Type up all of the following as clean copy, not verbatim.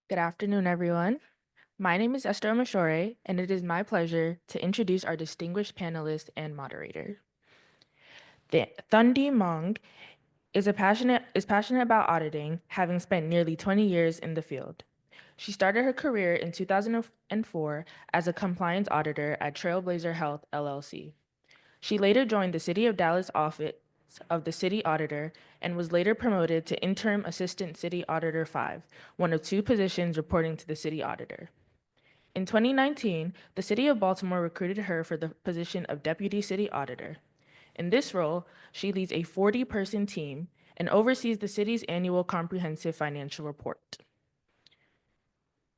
Good afternoon, everyone. My name is Esther Mashore, and it is my pleasure to introduce our distinguished panelist and moderator. Thundi Mong is passionate about auditing, having spent nearly 20 years in the field. She started her career in 2004 as a compliance auditor at Trailblazer Health LLC. She later joined the City of Dallas office of the City Auditor and was later promoted to Interim Assistant City Auditor 5, one of two positions reporting to the City Auditor. In 2019, the City of Baltimore recruited her for the position of Deputy City Auditor. In this role, she leads a 40-person team and oversees the city's annual comprehensive financial report.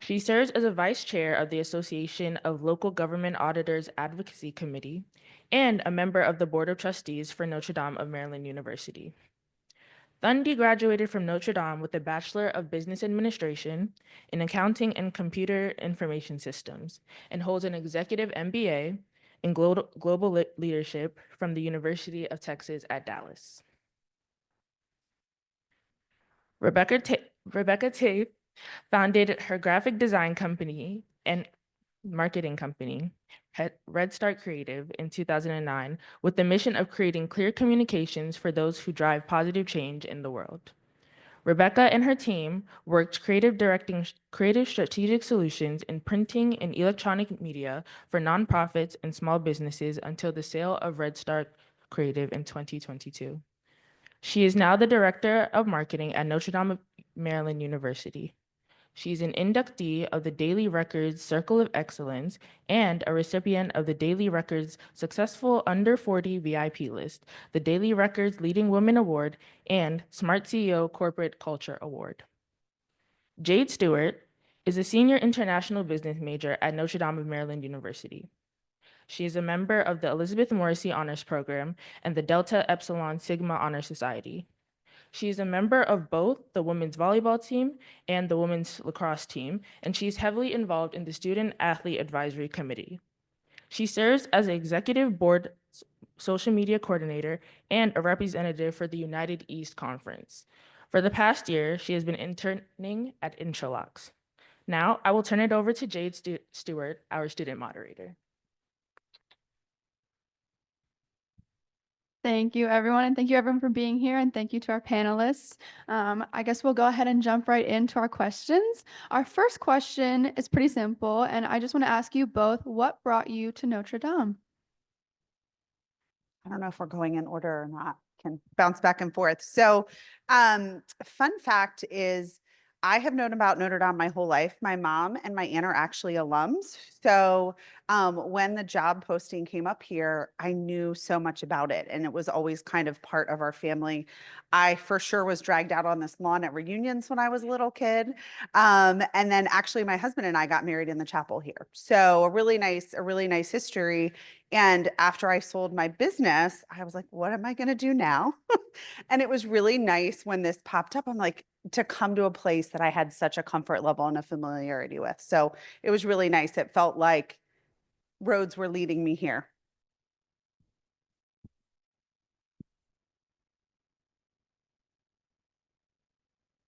She serves as a vice chair of the Association of Local Government Auditors Advocacy Committee and a member of the Board of Trustees for Notre Dame of Maryland University. Thundi graduated from Notre Dame with a Bachelor of Business Administration in Accounting and Computer Information Systems and holds an Executive MBA in Global Leadership from the University of Texas at Dallas. Rebecca Tafe founded her graphic design company and marketing company, Red Start Creative, in 2009 with the mission of creating clear communications for those who drive positive change in the world. Rebecca and her team worked creative strategic solutions in printing and electronic media for nonprofits and small businesses until the sale of Red Start Creative in 2022. She is now the Director of Marketing at Notre Dame of Maryland University. She's an inductee of the Daily Records Circle of Excellence and a recipient of the Daily Records Successful Under 40 VIP list, the Daily Records Leading Women Award, and Smart CEO Corporate Culture Award. Jade Stewart is a senior international business major at Notre Dame of Maryland University. She is a member of the Elizabeth Morrissey Honors Program and the Delta Epsilon Sigma Honor Society. She is a member of both the women's volleyball team and the women's lacrosse team, and she's heavily involved in the Student Athlete Advisory Committee. She serves as an executive board social media coordinator and a representative for the United East Conference. For the past year, she has been interning at Intralox. Now, I will turn it over to Jade Stewart, our student moderator. Thank you, everyone, and thank you, everyone, for being here, and thank you to our panelists. I guess we'll go ahead and jump right into our questions. Our first question is pretty simple, and I just want to ask you both, what brought you to Notre Dame? I don't know if we're going in order or not, can bounce back and forth. So, fun fact is I have known about Notre Dame my whole life. My mom and my aunt are actually alums. So, when the job posting came up here, I knew so much about it, and it was always kind of part of our family. I for sure was dragged out on this lawn at reunions when I was a little kid. And then actually my husband and I got married in the chapel here. So a really nice history. And after I sold my business, I was like, what am I going to do now? And it was really nice when this popped up. I'm like, to come to a place that I had such a comfort level and a familiarity with. So it was really nice. It felt like roads were leading me here.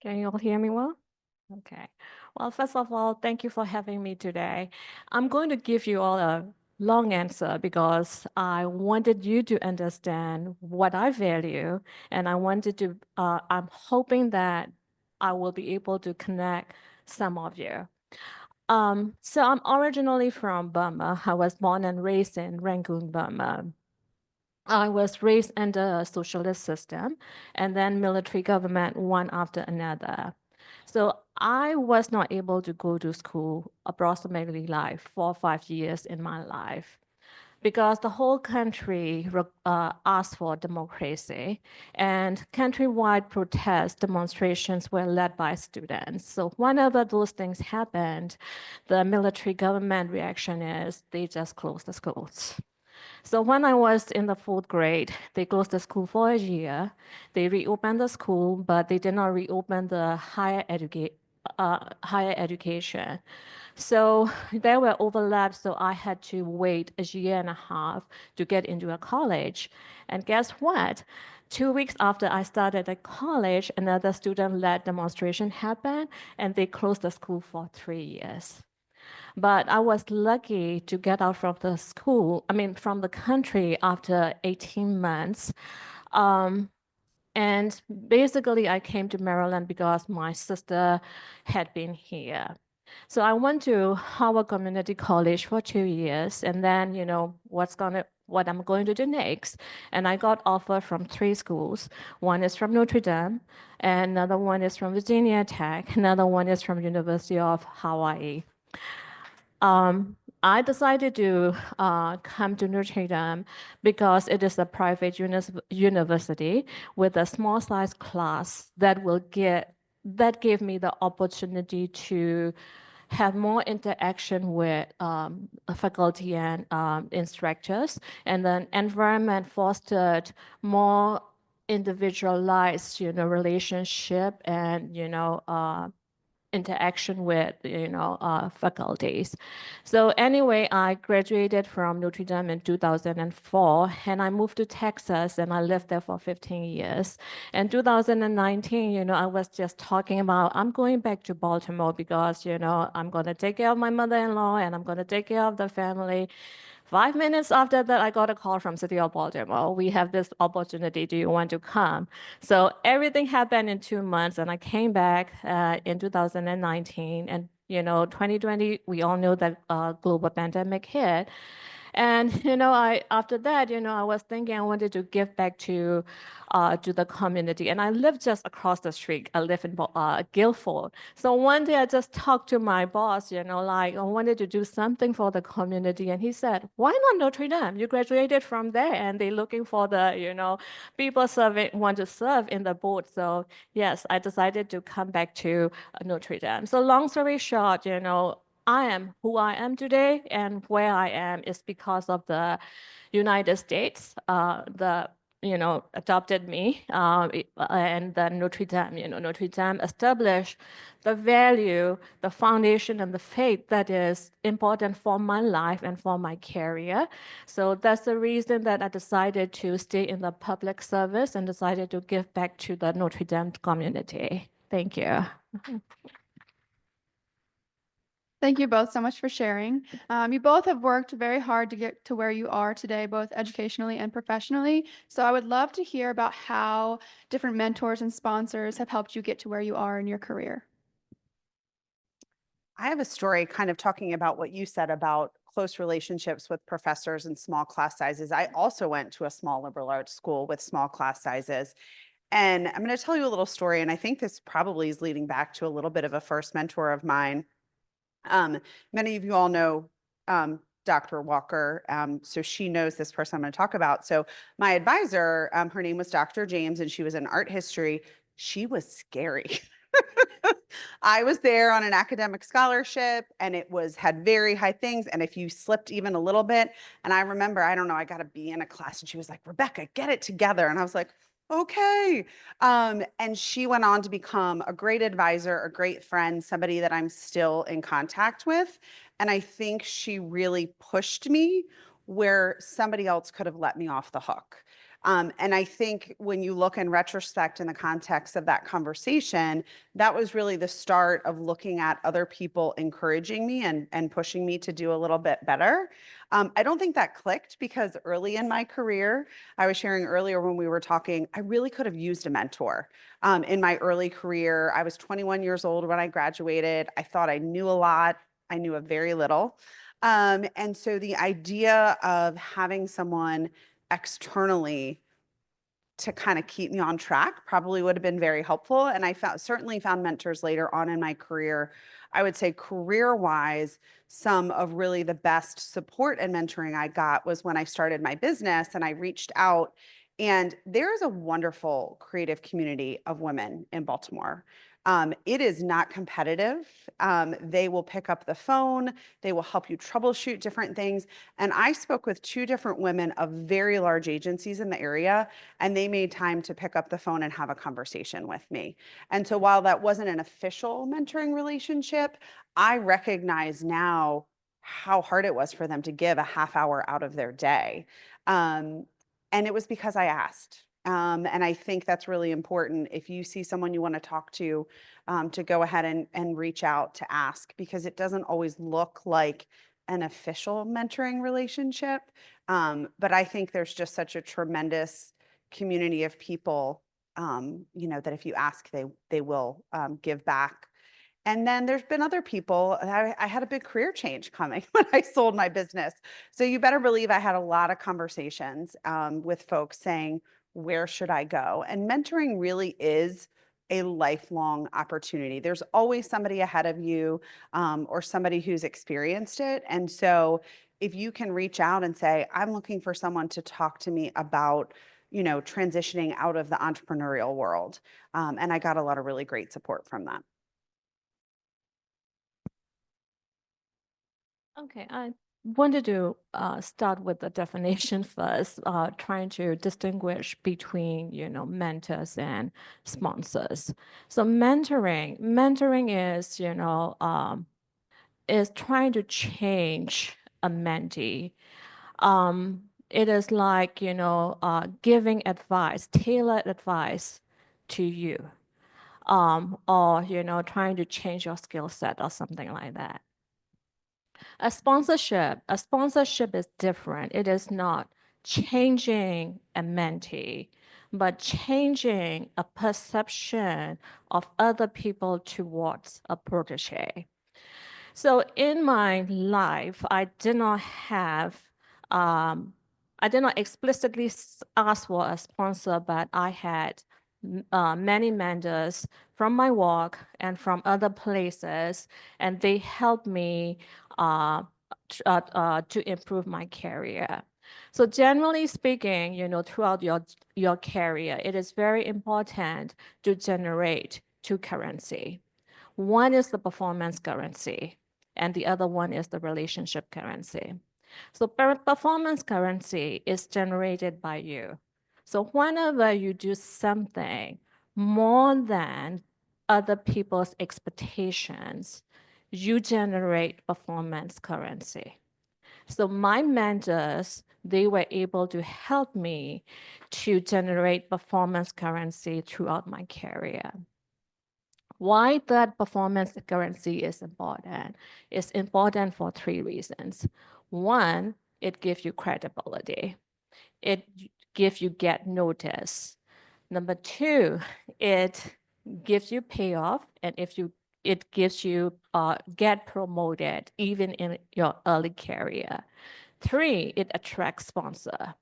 Can you all hear me well? Okay. Well, first of all, thank you for having me today. I'm going to give you all a long answer because I wanted you to understand what I value, and I'm hoping that I will be able to connect some of you. So I'm originally from Burma. I was born and raised in Rangoon, Burma. I was raised under a socialist system and then military government one after another. So I was not able to go to school approximately like 4 or 5 years in my life because the whole country asked for democracy, and countrywide protest demonstrations were led by students. So whenever those things happened, the military government reaction is they just close the schools. So when I was in the 4th grade, they closed the school for a year. They reopened the school, but they did not reopen the higher education. So there were overlaps, so I had to wait a year and a half to get into a college. And guess what? 2 weeks after I started at college, another student-led demonstration happened, and they closed the school for 3 years. But I was lucky to get out from the school, from the country after 18 months. And basically, I came to Maryland because my sister had been here. So I went to Howard Community College for 2 years, and then, what I'm going to do next. And I got offered from 3 schools. One is from Notre Dame, and another one is from Virginia Tech, another one is from University of Hawaii. I decided to come to Notre Dame because it is a private university with a small size class that gave me the opportunity to have more interaction with faculty and instructors, and then environment fostered more individualized, relationship and interaction with faculties. So anyway, I graduated from Notre Dame in 2004, and I moved to Texas, and I lived there for 15 years. In 2019, I was just talking about I'm going back to Baltimore because I'm going to take care of my mother-in-law and I'm going to take care of the family. 5 minutes after that, I got a call from City of Baltimore. We have this opportunity. Do you want to come? So everything happened in 2 months, and I came back in 2019. And 2020, we all know that global pandemic hit. And after that, I was thinking I wanted to give back to the community. And I live just across the street. I live in Guilford. So one day I just talked to my boss, like I wanted to do something for the community. And he said, "Why not Notre Dame? You graduated from there, and they're looking for the people want to serve in the board." So yes, I decided to come back to Notre Dame. So long story short, I am who I am today, and where I am is because of the United States, adopted me, and then Notre Dame. Notre Dame established the value, the foundation, and the faith that is important for my life and for my career. So that's the reason that I decided to stay in the public service and decided to give back to the Notre Dame community. Thank you. Thank you both so much for sharing. You both have worked very hard to get to where you are today, both educationally and professionally. So I would love to hear about how different mentors and sponsors have helped you get to where you are in your career. I have a story kind of talking about what you said about close relationships with professors and small class sizes. I also went to a small liberal arts school with small class sizes. And I'm going to tell you a little story. And I think this probably is leading back to a little bit of a first mentor of mine. Many of you all know Dr. Walker. So she knows this person I'm going to talk about. So my advisor, her name was Dr. James, and she was in art history. She was scary. I was there on an academic scholarship, and it had very high things. And if you slipped even a little bit, and I remember, I don't know, I got to be in a class, and she was like, "Rebecca, get it together." And I was like, "Okay." And she went on to become a great advisor, a great friend, somebody that I'm still in contact with. And I think she really pushed me where somebody else could have let me off the hook. And I think when you look in retrospect in the context of that conversation, that was really the start of looking at other people encouraging me and pushing me to do a little bit better. I don't think that clicked because early in my career, I was sharing earlier when we were talking, I really could have used a mentor. In my early career, I was 21 years old when I graduated. I thought I knew a lot. I knew a very little. And so the idea of having someone externally to kind of keep me on track probably would have been very helpful. And I certainly found mentors later on in my career. I would say career-wise, some of really the best support and mentoring I got was when I started my business and I reached out. And there is a wonderful creative community of women in Baltimore. It is not competitive. They will pick up the phone. They will help you troubleshoot different things. And I spoke with 2 different women of very large agencies in the area, and they made time to pick up the phone and have a conversation with me. And so while that wasn't an official mentoring relationship, I recognize now how hard it was for them to give a half hour out of their day. And it was because I asked. And I think that's really important. If you see someone you want to talk to go ahead and reach out to ask, because it doesn't always look like an official mentoring relationship. But I think there's just such a tremendous community of people, that if you ask, they will give back. And then there's been other people. I had a big career change coming when I sold my business. So you better believe I had a lot of conversations with folks saying, where should I go? And mentoring really is a lifelong opportunity. There's always somebody ahead of you or somebody who's experienced it. And so if you can reach out and say, I'm looking for someone to talk to me about, transitioning out of the entrepreneurial world. And I got a lot of really great support from that. Okay, I wanted to start with the definition first, trying to distinguish between, mentors and sponsors. So mentoring is, is trying to change a mentee. It is like, giving advice, tailored advice to you, or, trying to change your skill set or something like that. A sponsorship is different. It is not changing a mentee, but changing a perception of other people towards a protege. So in my life, I did not explicitly ask for a sponsor, but I had many mentors from my work and from other places, and they helped me to improve my career. So generally speaking, throughout your career, it is very important to generate two currency. One is the performance currency, and the other one is the relationship currency. So performance currency is generated by you. So whenever you do something more than other people's expectations, you generate performance currency. So my mentors, they were able to help me to generate performance currency throughout my career. Why that performance currency is important? It's important for three reasons. One, it gives you credibility. It gives you get notice. Number two, it gives you payoff, and it gives you get promoted even in your early career. Three, it attracts sponsor.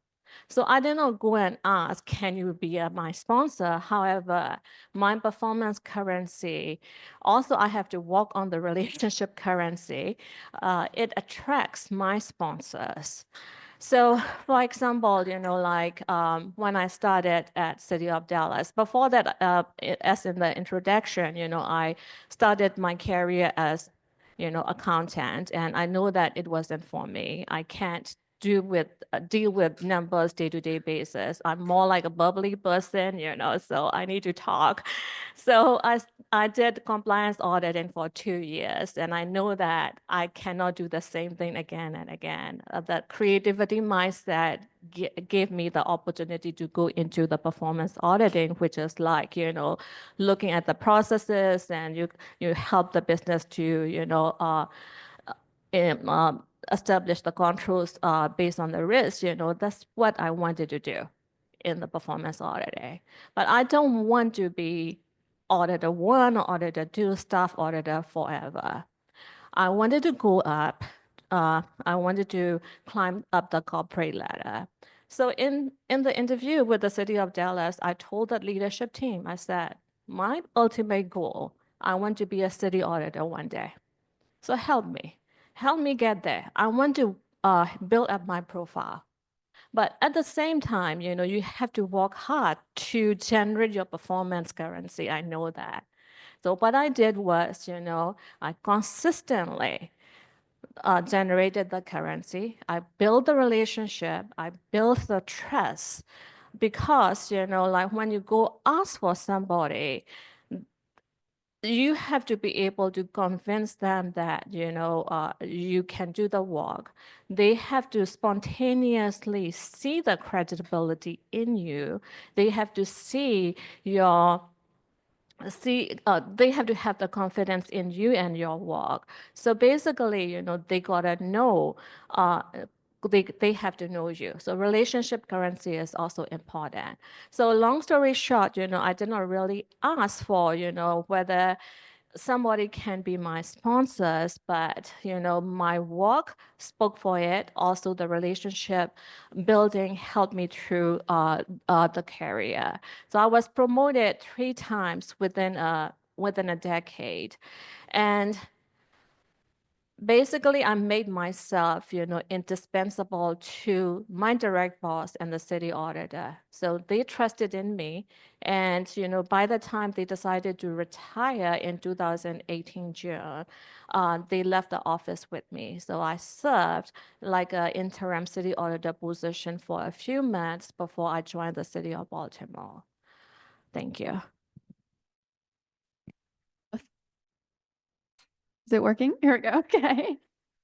So I did not go and ask, can you be my sponsor? However, my performance currency, also I have to work on the relationship currency. It attracts my sponsors. So for example, when I started at City of Dallas, before that, as in the introduction, I started my career as, accountant, and I know that it wasn't for me. I can't deal with numbers day-to-day basis. I'm more like a bubbly person, so I need to talk. So I did compliance auditing for 2 years, and I know that I cannot do the same thing again and again. That creativity mindset gave me the opportunity to go into the performance auditing, which is like, looking at the processes, and you help the business to, establish the controls based on the risk. That's what I wanted to do in the performance auditing. But I don't want to be auditor 1 or auditor 2, staff auditor forever. I wanted to go up. I wanted to climb up the corporate ladder. So in the interview with the City of Dallas, I told the leadership team, I said, my ultimate goal, I want to be a city auditor one day. So help me get there. I want to build up my profile. But at the same time, you have to work hard to generate your performance currency. I know that. So what I did was, I consistently generated the currency. I built the relationship. I built the trust. Because, like when you go ask for somebody, you have to be able to convince them that, you can do the work. They have to spontaneously see the credibility in you. They have to see they have to have the confidence in you and your work. So basically, they gotta know, they have to know you. So relationship currency is also important. So long story short, I did not really ask for, whether somebody can be my sponsors, but my work spoke for it. Also, the relationship building helped me through the career. So I was promoted 3 times within a decade, and basically, I made myself, indispensable to my direct boss and the city auditor. So they trusted in me. And, by the time they decided to retire in 2018 June, they left the office with me. So I served like an interim city auditor position for a few months before I joined the city of Baltimore. Thank you. Is it working? Here we go. Okay.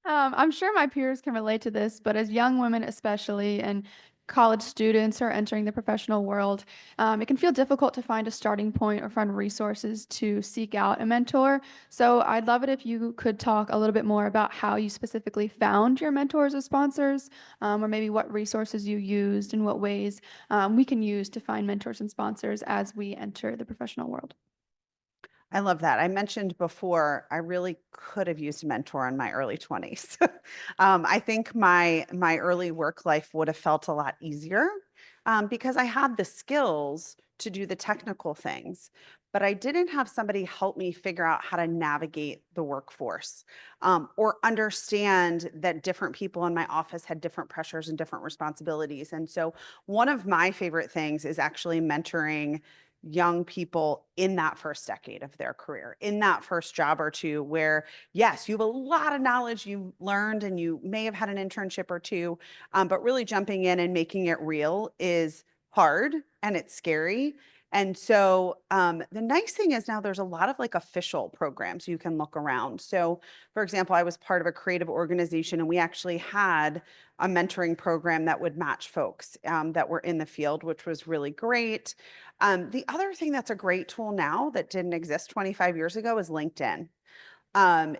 I'm sure my peers can relate to this, but as young women, especially, and college students are entering the professional world, it can feel difficult to find a starting point or find resources to seek out a mentor. So I'd love it if you could talk a little bit more about how you specifically found your mentors or sponsors, or maybe what resources you used and what ways we can use to find mentors and sponsors as we enter the professional world. I love that. I mentioned before, I really could have used a mentor in my early 20s. I think my early work life would have felt a lot easier because I had the skills to do the technical things, but I didn't have somebody help me figure out how to navigate the workforce or understand that different people in my office had different pressures and different responsibilities. And so one of my favorite things is actually mentoring young people in that first decade of their career, in that first job or two, where yes, you have a lot of knowledge you learned and you may have had an internship or two, but really jumping in and making it real is hard and it's scary. And so the nice thing is now there's a lot of like official programs you can look around. So for example, I was part of a creative organization and we actually had a mentoring program that would match folks that were in the field, which was really great. The other thing that's a great tool now that didn't exist 25 years ago is LinkedIn.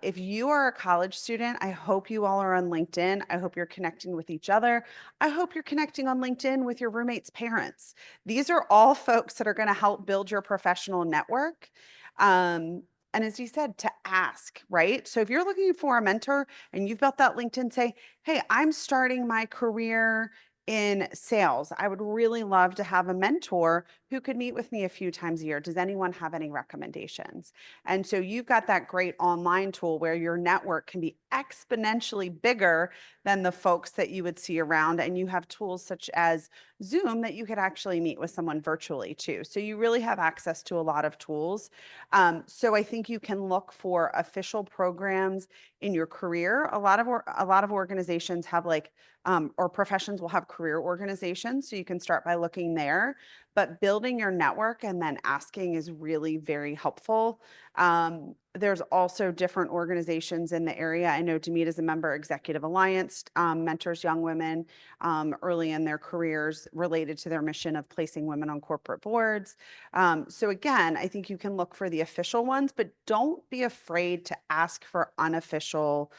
If you are a college student, I hope you all are on LinkedIn. I hope you're connecting with each other. I hope you're connecting on LinkedIn with your roommate's parents. These are all folks that are going to help build your professional network. And as you said, to ask, right? So if you're looking for a mentor and you've built that LinkedIn, say, hey, I'm starting my career in sales. I would really love to have a mentor who could meet with me a few times a year. Does anyone have any recommendations? And so you've got that great online tool where your network can be exponentially bigger than the folks that you would see around. And you have tools such as Zoom that you could actually meet with someone virtually too. So you really have access to a lot of tools. So I think you can look for official programs in your career. A lot of organizations have like or professions will have career organizations. So you can start by looking there, but building your network and then asking is really very helpful. There's also different organizations in the area. I know Demita is a member, Executive Alliance, mentors young women early in their careers related to their mission of placing women on corporate boards. So again, I think you can look for the official ones, but don't be afraid to ask for unofficial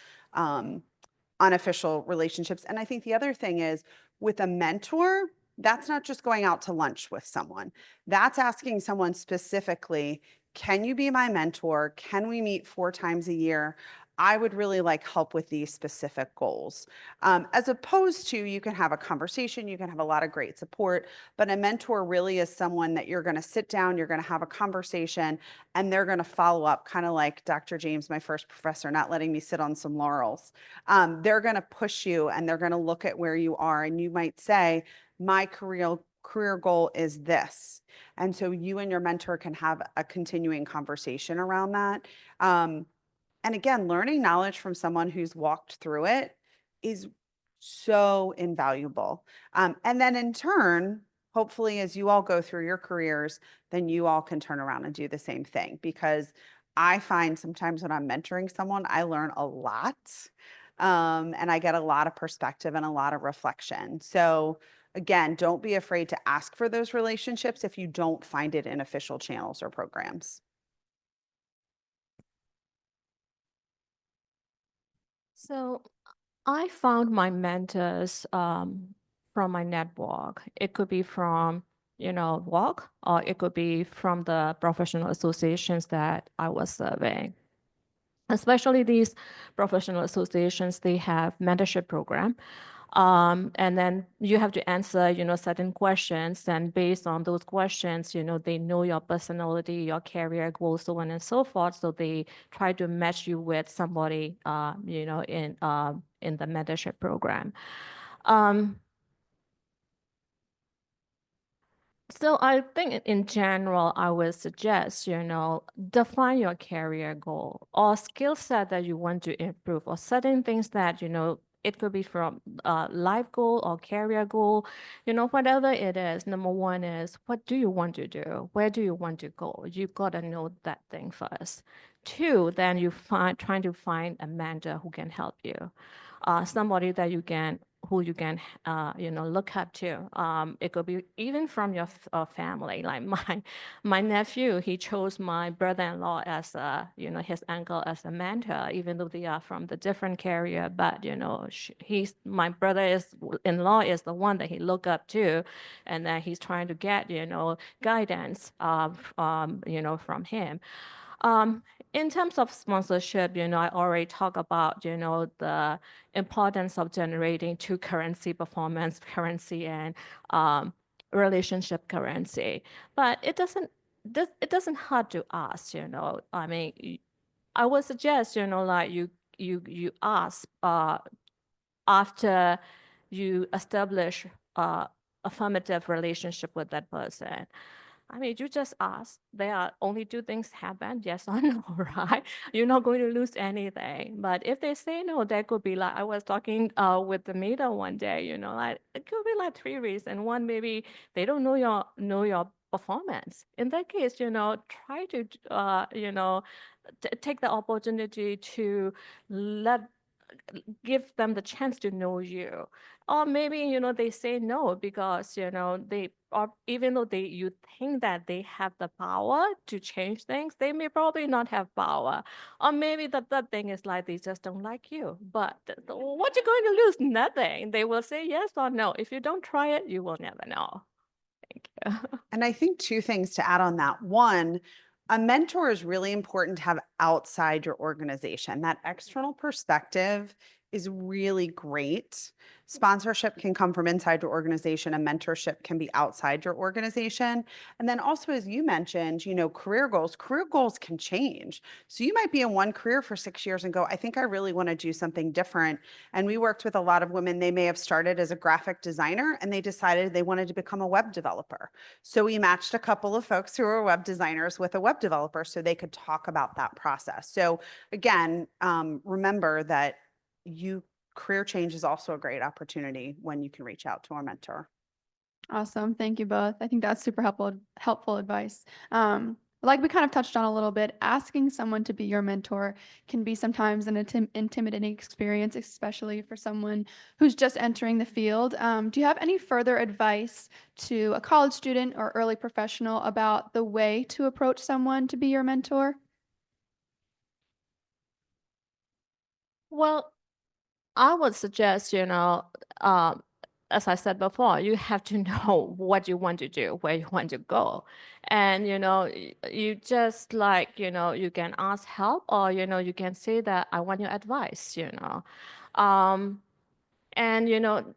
relationships. And I think the other thing is with a mentor, that's not just going out to lunch with someone. That's asking someone specifically, can you be my mentor? Can we meet 4 times a year? I would really like help with these specific goals. As opposed to you can have a conversation, you can have a lot of great support, but a mentor really is someone that you're going to sit down, you're going to have a conversation, and they're going to follow up, kind of like Dr. James, my first professor, not letting me sit on some laurels. They're going to push you and they're going to look at where you are, and you might say, my career goal is this. And so you and your mentor can have a continuing conversation around that. And again, learning knowledge from someone who's walked through it is so invaluable. And then in turn, hopefully, as you all go through your careers, then you all can turn around and do the same thing. Because I find sometimes when I'm mentoring someone, I learn a lot. And I get a lot of perspective and a lot of reflection. So again, don't be afraid to ask for those relationships if you don't find it in official channels or programs. So I found my mentors from my network. It could be from, work, or it could be from the professional associations that I was serving. Especially these professional associations, they have mentorship program. And then you have to answer, certain questions. And based on those questions, they know your personality, your career goals, so on and so forth. So they try to match you with somebody, in the mentorship program. So I think in general, I would suggest, define your career goal or skill set that you want to improve, or certain things that, it could be from life goal or career goal, whatever it is. Number one is, what do you want to do? Where do you want to go? You got to know that thing first. Two, then trying to find a mentor who can help you, somebody that who you can look up to. It could be even from your family. Like my nephew, he chose my brother-in-law as his uncle as a mentor, even though they are from the different career. But my brother-in-law is the one that he look up to, and then he's trying to get guidance from him. In terms of sponsorship, I already talked about, the importance of generating two currency, performance currency and relationship currency. But it doesn't hurt to ask, I mean, I would suggest, like you ask after you establish affirmative relationship with that person. I mean, you just ask. There are only two things happen, yes or no, right? You're not going to lose anything. But if they say no, that could be like, I was talking with the meter one day, like it could be like three reasons. One, maybe they don't know your performance. In that case, try to take the opportunity to give them the chance to know you. Or maybe they say no because they, or even though you think that they have the power to change things, they may probably not have power. Or maybe the third thing is like they just don't like you. But what you're going to lose? Nothing. They will say yes or no. If you don't try it, you will never know. Thank you. And I think two things to add on that. One, a mentor is really important to have outside your organization. That external perspective is really great. Sponsorship can come from inside your organization, and mentorship can be outside your organization. And then also, as you mentioned, career goals can change. So you might be in one career for 6 years and go, I think I really want to do something different. And we worked with a lot of women. They may have started as a graphic designer and they decided they wanted to become a web developer. So we matched a couple of folks who are web designers with a web developer so they could talk about that process. So again, remember that career change is also a great opportunity when you can reach out to a mentor. Awesome. Thank you both. I think that's super helpful advice. Like we kind of touched on a little bit, asking someone to be your mentor can be sometimes an intimidating experience, especially for someone who's just entering the field. Do you have any further advice to a college student or early professional about the way to approach someone to be your mentor? Well, I would suggest, as I said before, you have to know what you want to do, where you want to go. And, you just like, you can ask help, or, you can say that I want your advice, Um, and,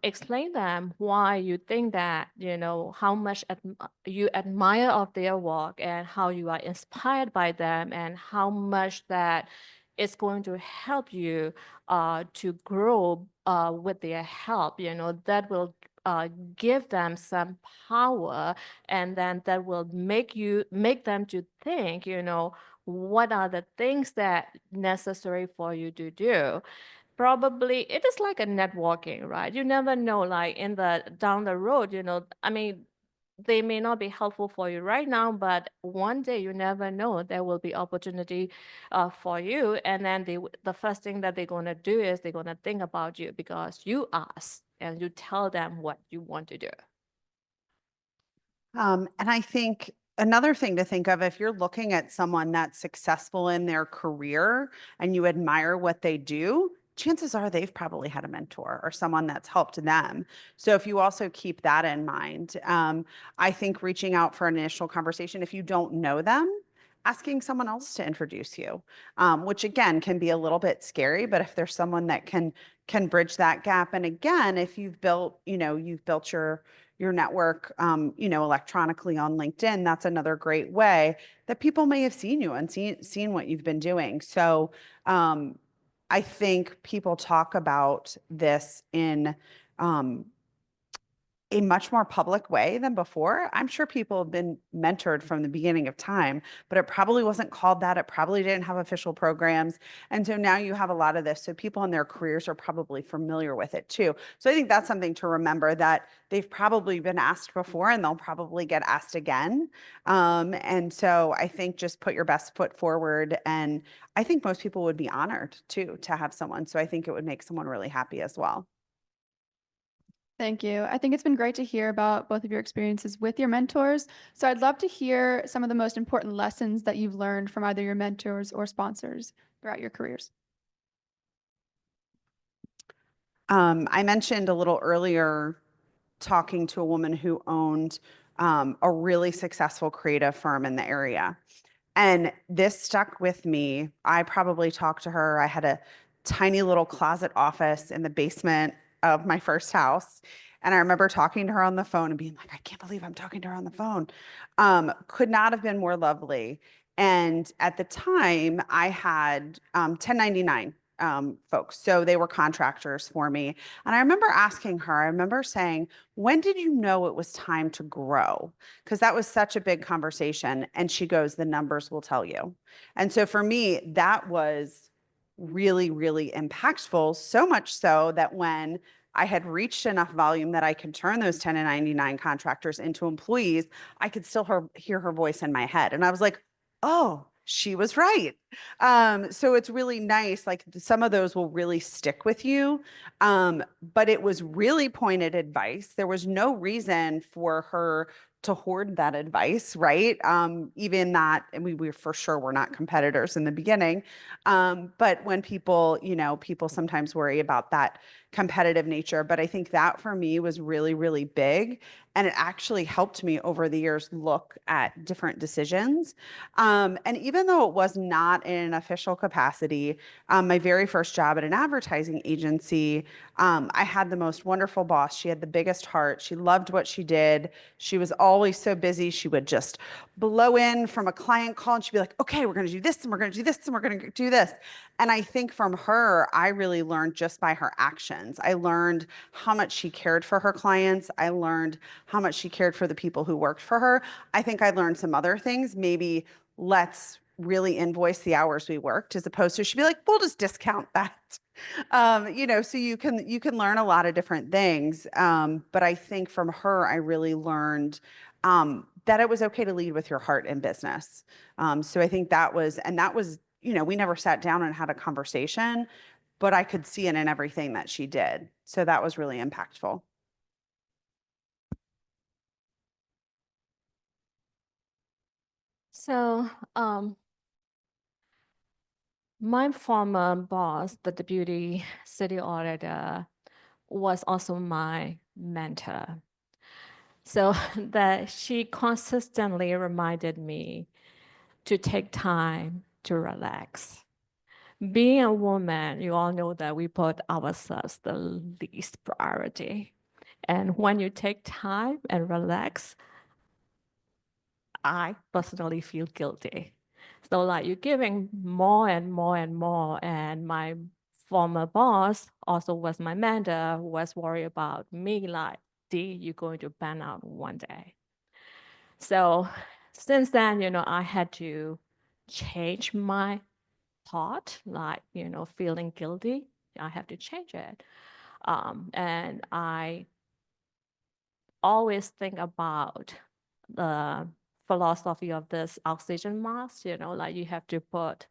explain them why you think that, how much you admire of their work, and how you are inspired by them, and how much that it's going to help you to grow with their help, that will give them some power, and then that will make them to think, what are the things that necessary for you to do. Probably it is like a networking, right? You never know, like down the road, I mean, they may not be helpful for you right now, but one day you never know, there will be opportunity for you. And then the first thing that they're going to do is they're going to think about you because you ask and you tell them what you want to do. And I think another thing to think of, if you're looking at someone that's successful in their career and you admire what they do, chances are they've probably had a mentor or someone that's helped them. So if you also keep that in mind, I think reaching out for an initial conversation, if you don't know them, asking someone else to introduce you, which again can be a little bit scary, but if there's someone that can bridge that gap, and again, if you've built, you've built your network, electronically on LinkedIn, that's another great way that people may have seen you and seen what you've been doing. So I think people talk about this in a much more public way than before. I'm sure people have been mentored from the beginning of time, but it probably wasn't called that. It probably didn't have official programs. And so now you have a lot of this. So people in their careers are probably familiar with it too. So I think that's something to remember, that they've probably been asked before and they'll probably get asked again. And so I think just put your best foot forward. And I think most people would be honored too to have someone. So I think it would make someone really happy as well. Thank you. I think it's been great to hear about both of your experiences with your mentors. So I'd love to hear some of the most important lessons that you've learned from either your mentors or sponsors throughout your careers. I mentioned a little earlier talking to a woman who owned a really successful creative firm in the area. And this stuck with me. I probably talked to her. I had a tiny little closet office in the basement of my first house. And I remember talking to her on the phone and being like, I can't believe I'm talking to her on the phone. Could not have been more lovely. And at the time, I had 1099 folks. So they were contractors for me. And I remember asking her, I remember saying, when did you know it was time to grow? Because that was such a big conversation. And she goes, the numbers will tell you. And so for me, that was really, really impactful. So much so that when I had reached enough volume that I could turn those 1099 contractors into employees, I could still hear her voice in my head. And I was like, oh, she was right. So it's really nice. Like some of those will really stick with you. But it was really pointed advice. There was no reason for her to hoard that advice, right? Even that, and we for sure were not competitors in the beginning. But when people, people sometimes worry about that competitive nature. But I think that for me was really, really big. And it actually helped me over the years look at different decisions. And even though it was not in an official capacity, my very first job at an advertising agency, I had the most wonderful boss. She had the biggest heart. She loved what she did. She was always so busy. She would just blow in from a client call and she'd be like, okay, we're going to do this and we're going to do this and we're going to do this. And I think from her, I really learned just by her actions. I learned how much she cared for her clients. I learned how much she cared for the people who worked for her. I think I learned some other things. Maybe let's really invoice the hours we worked, as opposed to she'd be like, we'll just discount that. So you can learn a lot of different things. But I think from her, I really learned that it was okay to lead with your heart in business. So I think that was, we never sat down and had a conversation, but I could see it in everything that she did. So that was really impactful. So, my former boss, the deputy city auditor, was also my mentor. So that she consistently reminded me to take time to relax. Being a woman, you all know that we put ourselves the least priority. And when you take time and relax, I personally feel guilty. So like you're giving more and more and more. And my former boss also was my mentor, was worried about me like, Dee, you're going to burn out one day. So since then, I had to change my thought, like, feeling guilty. I have to change it. And I always think about the philosophy of this oxygen mask, like you have to put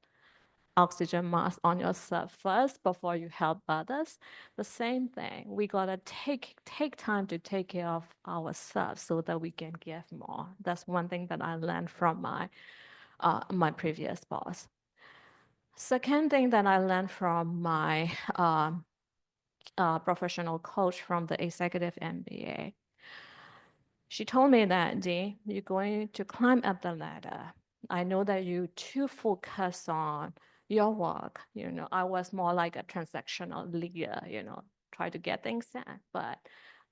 oxygen mask on yourself first before you help others. The same thing. We gotta take time to take care of ourselves so that we can give more. That's one thing that I learned from my previous boss. Second thing that I learned from my professional coach from the executive MBA. She told me that, Dee, you're going to climb up the ladder. I know that you too focus on your work. I was more like a transactional leader, try to get things done, but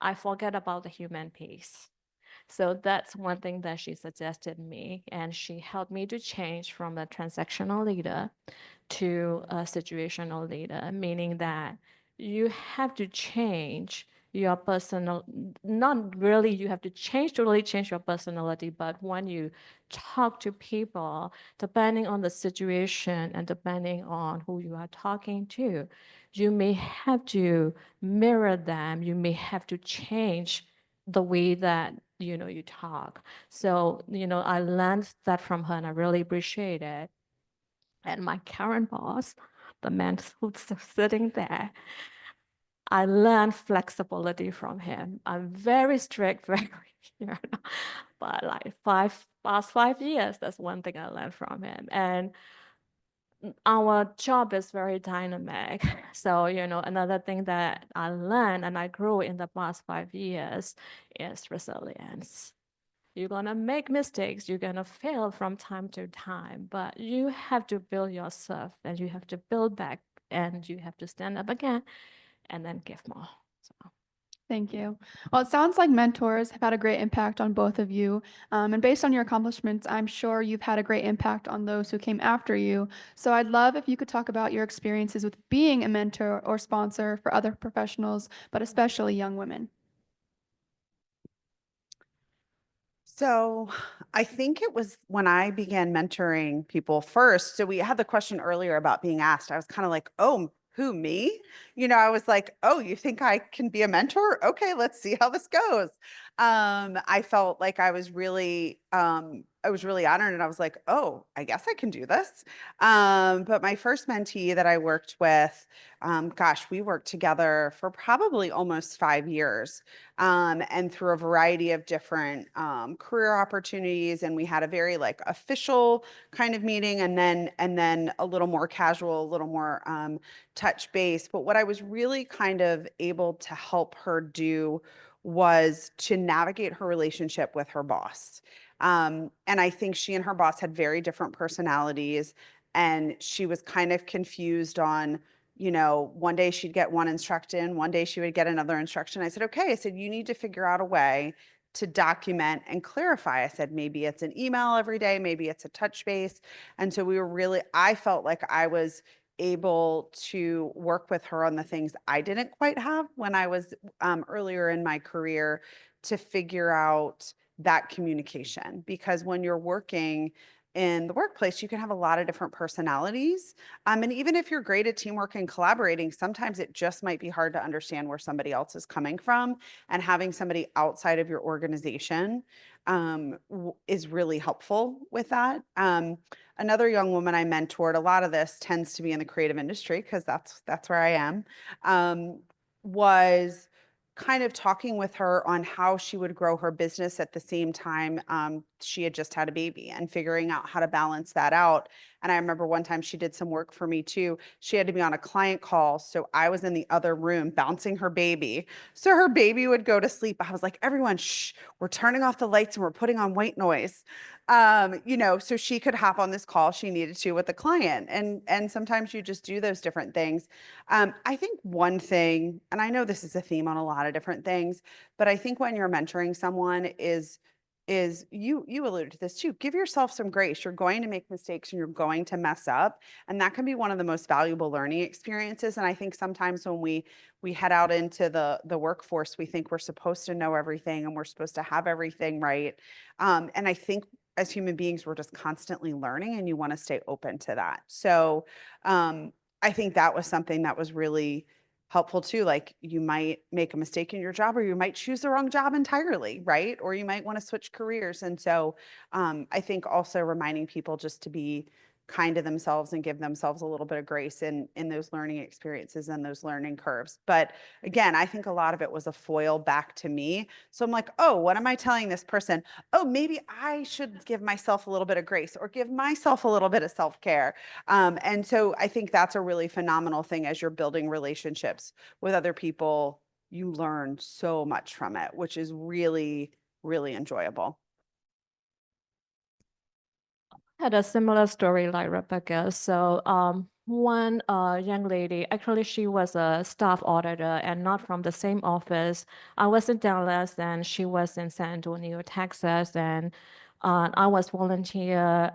I forget about the human piece. So that's one thing that she suggested me, and she helped me to change from a transactional leader to a situational leader, meaning that you have to change your personal, not really you have to change to really change your personality, but when you talk to people, depending on the situation and depending on who you are talking to, you may have to mirror them, you may have to change the way that you talk. So I learned that from her and I really appreciate it. And my current boss, the man who's sitting there, I learned flexibility from him. I'm very strict, very, but like past 5 years, that's one thing I learned from him. And our job is very dynamic. So, another thing that I learned and I grew in the past 5 years is resilience. You're gonna make mistakes, you're gonna fail from time to time, but you have to build yourself and you have to build back and you have to stand up again and then give more. So. Thank you. Well, it sounds like mentors have had a great impact on both of you. And based on your accomplishments, I'm sure you've had a great impact on those who came after you. So I'd love if you could talk about your experiences with being a mentor or sponsor for other professionals, but especially young women. So I think it was when I began mentoring people first. So we had the question earlier about being asked. I was kind of like, oh, who, me? I was like, oh, you think I can be a mentor? Okay, let's see how this goes. I felt like I was really honored and I was like, oh, I guess I can do this. But my first mentee that I worked with, gosh, we worked together for probably almost 5 years. And through a variety of different career opportunities. And we had a very like official kind of meeting and then a little more casual, a little more touch base. But what I was really kind of able to help her do was to navigate her relationship with her boss. And I think she and her boss had very different personalities. And she was kind of confused on, one day she'd get one instruction, one day she would get another instruction. I said, okay, I said, you need to figure out a way to document and clarify. I said, maybe it's an email every day, maybe it's a touch base. And so I felt like I was able to work with her on the things I didn't quite have when I was earlier in my career to figure out that communication. Because when you're working in the workplace, you can have a lot of different personalities. And even if you're great at teamwork and collaborating, sometimes it just might be hard to understand where somebody else is coming from. And having somebody outside of your organization is really helpful with that. Another young woman I mentored, a lot of this tends to be in the creative industry because that's where I am, was kind of talking with her on how she would grow her business at the same time she had just had a baby and figuring out how to balance that out. And I remember one time she did some work for me too. She had to be on a client call. So I was in the other room bouncing her baby. So her baby would go to sleep. I was like, everyone, shh, we're turning off the lights and we're putting on white noise. So she could hop on this call she needed to with the client. And sometimes you just do those different things. I think one thing, and I know this is a theme on a lot of different things, but I think when you're mentoring someone is you alluded to this too, give yourself some grace. You're going to make mistakes and you're going to mess up. And that can be one of the most valuable learning experiences. And I think sometimes when we head out into the workforce, we think we're supposed to know everything and we're supposed to have everything right. And I think as human beings, we're just constantly learning and you want to stay open to that. So I think that was something that was really helpful too. Like you might make a mistake in your job, or you might choose the wrong job entirely, right? Or you might want to switch careers. And so I think also reminding people just to be kind to themselves and give themselves a little bit of grace in those learning experiences and those learning curves. But again, I think a lot of it was a foil back to me. So I'm like, oh, what am I telling this person? Oh, maybe I should give myself a little bit of grace or give myself a little bit of self-care. And so I think that's a really phenomenal thing as you're building relationships with other people. You learn so much from it, which is really, really enjoyable. Had a similar story like Rebecca. So one young lady, actually she was a staff auditor and not from the same office. I was in Dallas and she was in San Antonio, Texas, and I was volunteering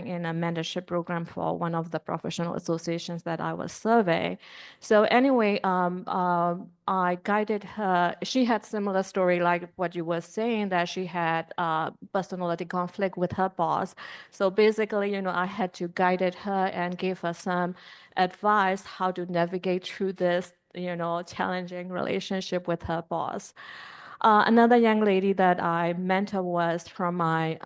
in a mentorship program for one of the professional associations that I was surveying. So anyway, I guided her. She had similar story like what you were saying, that she had personality conflict with her boss. So basically, I had to guide her and give her some advice how to navigate through this, challenging relationship with her boss. Another young lady that I mentor was from my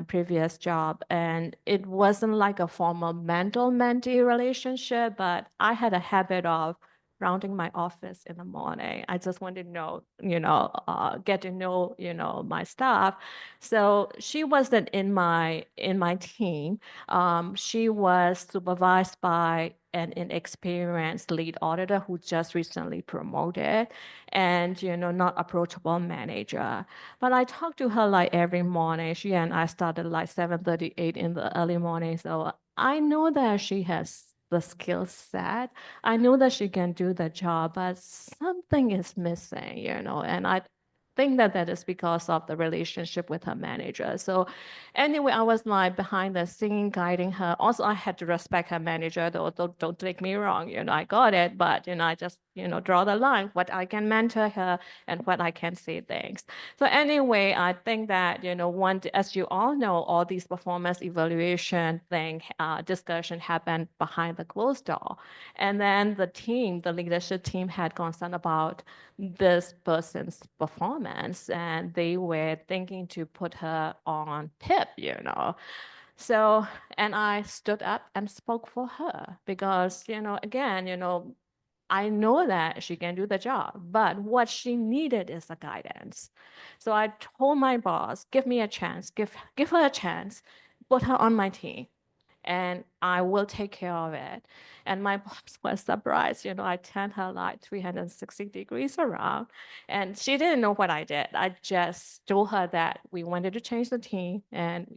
previous job, and it wasn't like a formal mentor-mentee relationship, but I had a habit of rounding my office in the morning. I just wanted to know, get to know, my staff. So she wasn't in my team. She was supervised by an inexperienced lead auditor who just recently promoted, and not approachable manager. But I talked to her like every morning. She and I started like 7:38 in the early morning. So I know that she has the skill set. I know that she can do the job, but something is missing, and I think that that is because of the relationship with her manager. So anyway, I was like behind the scene guiding her. Also, I had to respect her manager, though. Don't take me wrong. I got it, but I just draw the line what I can mentor her and what I can say things. So anyway, I think that as you all know, all these performance evaluation discussion happened behind the closed door, and then the leadership team had concern about this person's performance, and they were thinking to put her on PIP, So, and I stood up and spoke for her because, again, I know that she can do the job, but what she needed is a guidance. So I told my boss, give me a chance, give her a chance, put her on my team, and I will take care of it. And my boss was surprised, I turned her like 360 degrees around, and she didn't know what I did. I just told her that we wanted to change the team, and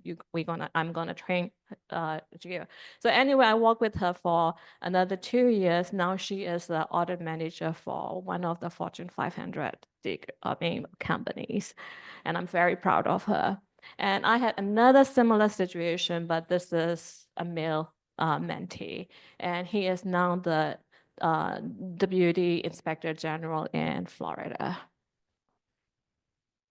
I'm gonna train you. So anyway, I worked with her for another 2 years. Now she is the audit manager for one of the Fortune 500 companies, and I'm very proud of her. And I had another similar situation, but this is a male mentee, and he is now the Deputy Inspector General in Florida.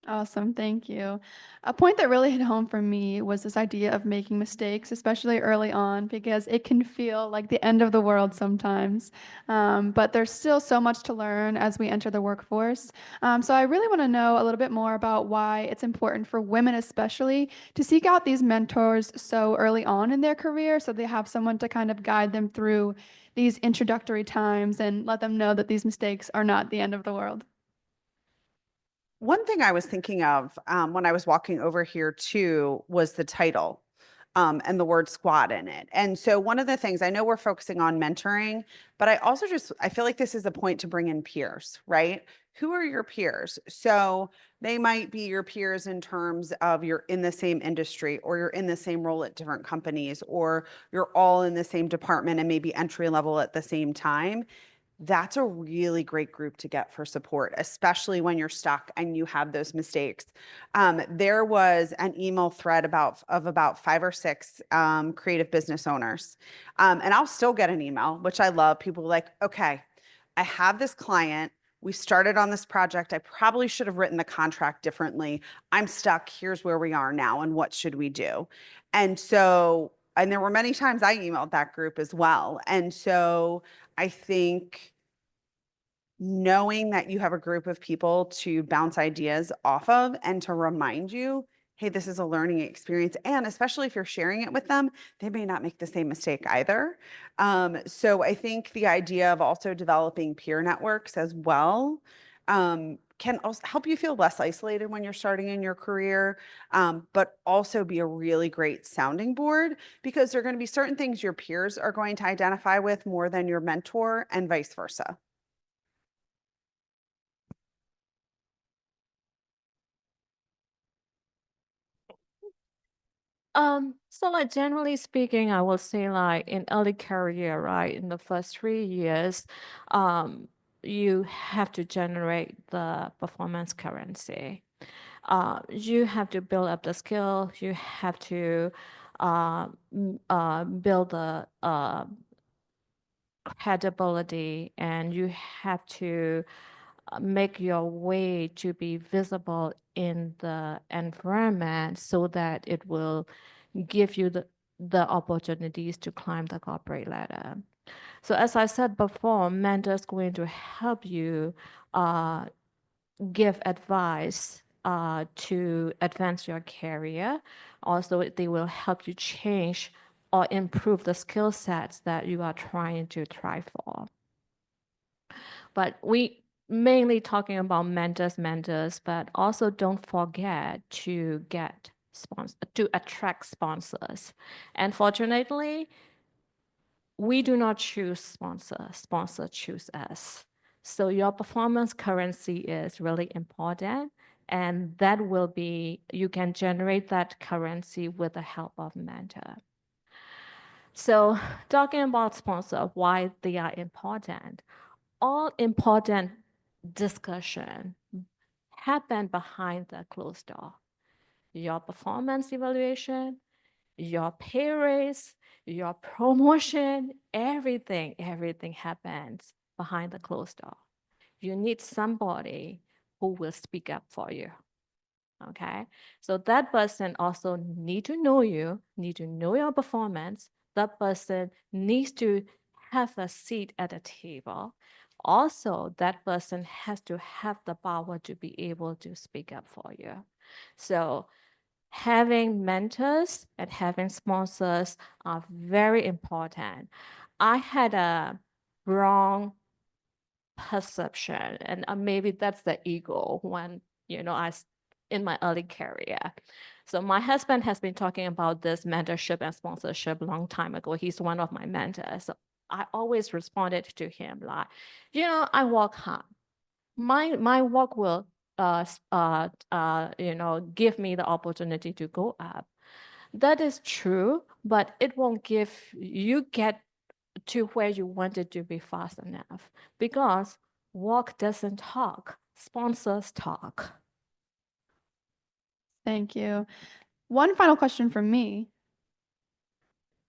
Awesome, thank you. A point that really hit home for me was this idea of making mistakes, especially early on, because it can feel like the end of the world sometimes. But there's still so much to learn as we enter the workforce. So I really want to know a little bit more about why it's important for women, especially, to seek out these mentors so early on in their career, so they have someone to kind of guide them through these introductory times and let them know that these mistakes are not the end of the world. One thing I was thinking of when I was walking over here too was the title and the word squad in it. And so one of the things, I know we're focusing on mentoring, but I feel like this is a point to bring in peers, right? Who are your peers? So they might be your peers in terms of you're in the same industry, or you're in the same role at different companies, or you're all in the same department and maybe entry level at the same time. That's a really great group to get for support, especially when you're stuck and you have those mistakes. There was an email thread of about 5 or 6 creative business owners. And I'll still get an email, which I love. People like, okay, I have this client. We started on this project. I probably should have written the contract differently. I'm stuck. Here's where we are now. And what should we do? And there were many times I emailed that group as well. And so I think knowing that you have a group of people to bounce ideas off of and to remind you, hey, this is a learning experience. And especially if you're sharing it with them, they may not make the same mistake either. So I think the idea of also developing peer networks as well can also help you feel less isolated when you're starting in your career, but also be a really great sounding board, because there are going to be certain things your peers are going to identify with more than your mentor, and vice versa. So like generally speaking, I will say like in early career, right, in the first 3 years, you have to generate the performance currency. You have to build up the skill. You have to build the credibility, and you have to make your way to be visible in the environment so that it will give you the opportunities to climb the corporate ladder. So as I said before, mentors going to help you give advice to advance your career. Also, they will help you change or improve the skill sets that you are trying to try for. But we mainly talking about mentors, but also don't forget to get to attract sponsors. And fortunately, we do not choose sponsor choose us. So your performance currency is really important, and that will be, you can generate that currency with the help of mentor. So talking about sponsor, why they are important. All important discussion happen behind the closed door. Your performance evaluation, your pay raise, your promotion, everything happens behind the closed door. You need somebody who will speak up for you. Okay, so that person also need to know you, need to know your performance. That person needs to have a seat at the table. Also, that person has to have the power to be able to speak up for you. So having mentors and having sponsors are very important. I had a wrong perception, and maybe that's the ego when, in my early career. So my husband has been talking about this mentorship and sponsorship a long time ago. He's one of my mentors. So I always responded to him like, I work hard. My work will give me the opportunity to go up. That is true, but it won't give you get to where you wanted to be fast enough, because work doesn't talk, sponsors talk. Thank you. One final question from me.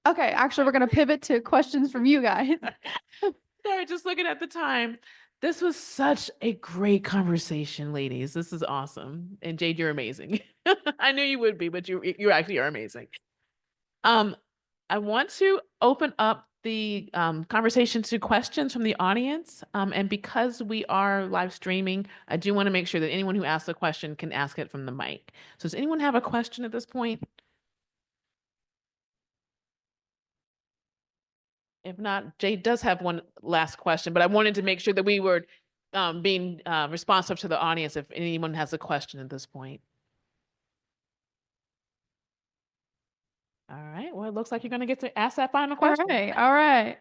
Okay, actually, we're going to pivot to questions from you guys. Sorry, just looking at the time. This was such a great conversation, ladies. This is awesome. And Jade, you're amazing. I knew you would be, but you actually are amazing. I want to open up the conversation to questions from the audience. And because we are live streaming, I do want to make sure that anyone who asks a question can ask it from the mic. So does anyone have a question at this point? If not, Jade does have one last question, but I wanted to make sure that we were being responsive to the audience if anyone has a question at this point. All right, well, it looks like you're going to get to ask that final question. All right.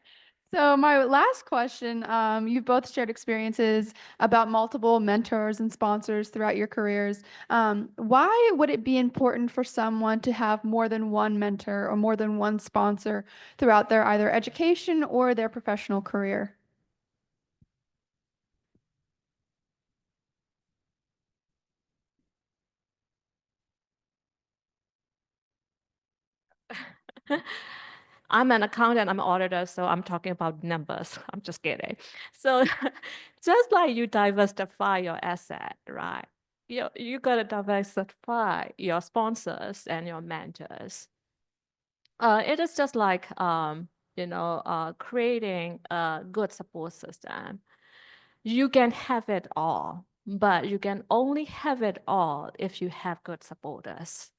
So my last question, you've both shared experiences about multiple mentors and sponsors throughout your careers. Why would it be important for someone to have more than one mentor or more than one sponsor throughout their either education or their professional career? I'm an accountant, I'm an auditor, so I'm talking about numbers. I'm just kidding. So just like you diversify your asset, right? You gotta diversify your sponsors and your mentors. It is just like creating a good support system. you can have it all, but you can only have it all if you have good supporters.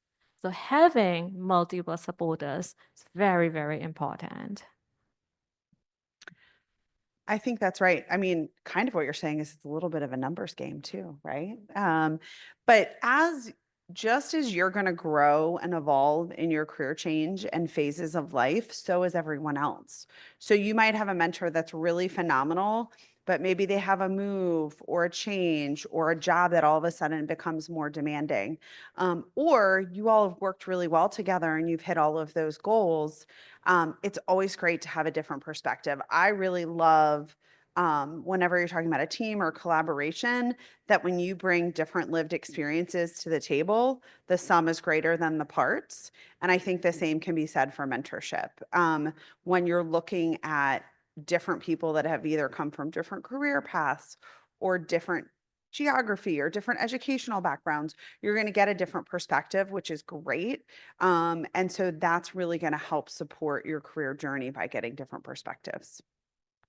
So having multiple supporters is very, very important. I think that's right. I mean, kind of what you're saying is it's a little bit of a numbers game too, right? But just as you're going to grow and evolve in your career change and phases of life, so is everyone else. So you might have a mentor that's really phenomenal, but maybe they have a move or a change or a job that all of a sudden becomes more demanding. Or you all have worked really well together and you've hit all of those goals. It's always great to have a different perspective. I really love whenever you're talking about a team or collaboration, that when you bring different lived experiences to the table, the sum is greater than the parts. And I think the same can be said for mentorship. When you're looking at different people that have either come from different career paths or different geography or different educational backgrounds, you're going to get a different perspective, which is great. And so that's really going to help support your career journey by getting different perspectives.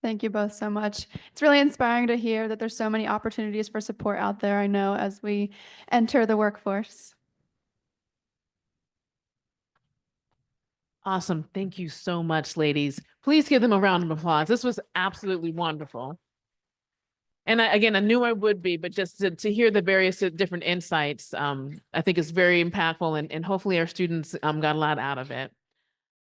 Thank you both so much. It's really inspiring to hear that there's so many opportunities for support out there, I know, as we enter the workforce. Awesome. Thank you so much, ladies. Please give them a round of applause. This was absolutely wonderful. And again, I knew I would be, but just to hear the various different insights, I think is very impactful, and hopefully our students got a lot out of it.